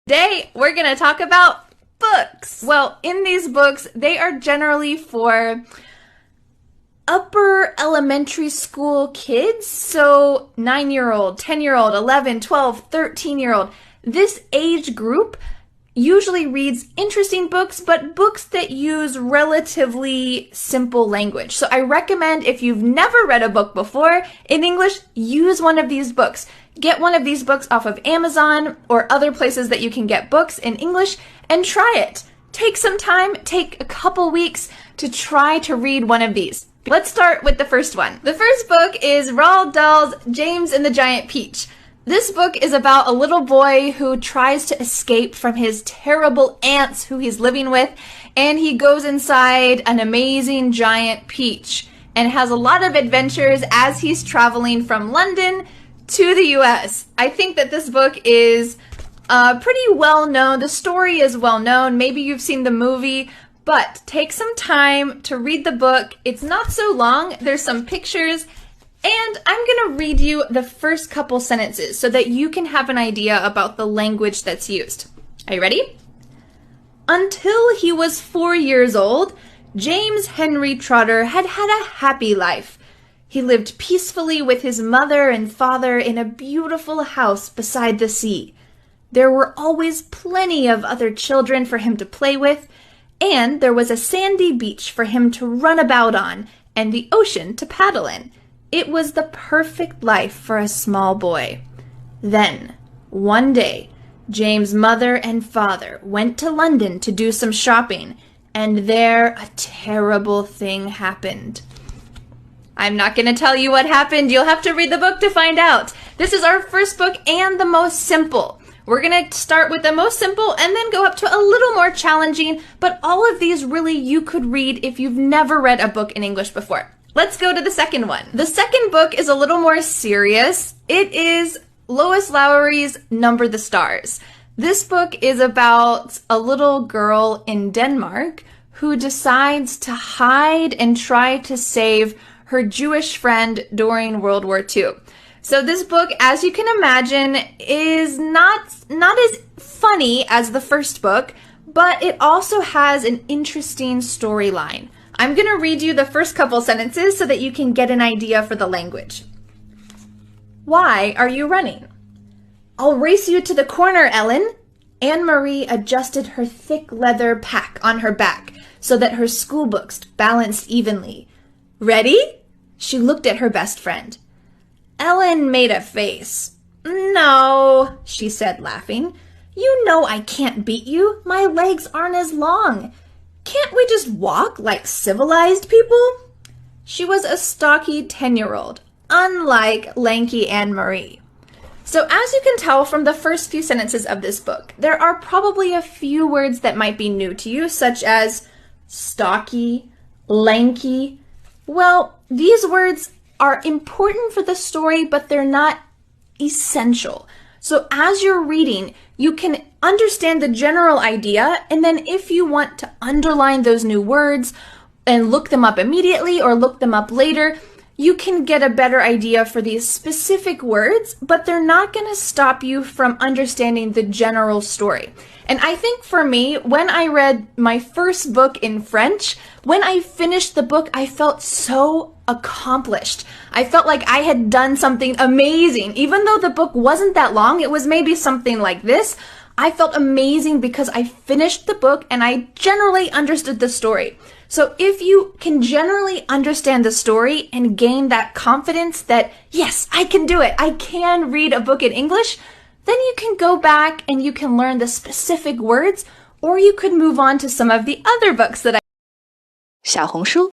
Today, we're going to talk about books. Well, in these books, they are generally for upper elementary school kids. So 9-year-old, 10-year-old, 11, 12, 13-year-old. This age group usually reads interesting books, but books that use relatively simple language. So I recommend if you've never read a book before in English, use one of these books. Get one of these books off of Amazon or other places that you can get books in English and try it. Take some time, take a couple weeks to try to read one of these. Let's start with the first one. The first book is Roald Dahl's James and the Giant Peach. This book is about a little boy who tries to escape from his terrible aunts who he's living with, and he goes inside an amazing giant peach and has a lot of adventures as he's traveling from London to the US. I think that this book is pretty well known. The story is well known. Maybe you've seen the movie, but take some time to read the book. It's not so long. There's some pictures, and I'm going to read you the first couple sentences so that you can have an idea about the language that's used. Are you ready? Until he was 4 years old, James Henry Trotter had had a happy life. He lived peacefully with his mother and father in a beautiful house beside the sea. There were always plenty of other children for him to play with, and there was a sandy beach for him to run about on and the ocean to paddle in. It was the perfect life for a small boy. Then, one day, James' mother and father went to London to do some shopping, and there a terrible thing happened. I'm not going to tell you what happened. You'll have to read the book to find out. This is our first book and the most simple. We're going to start with the most simple and then go up to a little more challenging, but all of these really you could read if you've never read a book in English before. Let's go to the second one. The second book is a little more serious. It is Lois Lowry's Number the Stars. This book is about a little girl in Denmark who decides to hide and try to save her Jewish friend during World War II. So this book, as you can imagine, is not as funny as the first book, but it also has an interesting storyline. I'm going to read you the first couple sentences so that you can get an idea for the language. Why are you running? I'll race you to the corner, Ellen. Anne-Marie adjusted her thick leather pack on her back so that her school books balanced evenly. Ready? She looked at her best friend. Ellen made a face. No, she said, laughing. You know I can't beat you. My legs aren't as long. Can't we just walk like civilized people? She was a stocky 10-year-old, unlike lanky Anne-Marie. So as you can tell from the first few sentences of this book, there are probably a few words that might be new to you, such as stocky, lanky. Well, these words are important for the story, but they're not essential. So as you're reading, you can understand the general idea, and then if you want to underline those new words and look them up immediately or look them up later, you can get a better idea for these specific words, but they're not going to stop you from understanding the general story. And I think for me, when I read my first book in French, when I finished the book, I felt so accomplished. I felt like I had done something amazing. Even though the book wasn't that long, it was maybe something like this. I felt amazing because I finished the book and I generally understood the story. So if you can generally understand the story and gain that confidence that, yes, I can do it, I can read a book in English, then you can go back and you can learn the specific words, or you could move on to some of the other books that I 小红书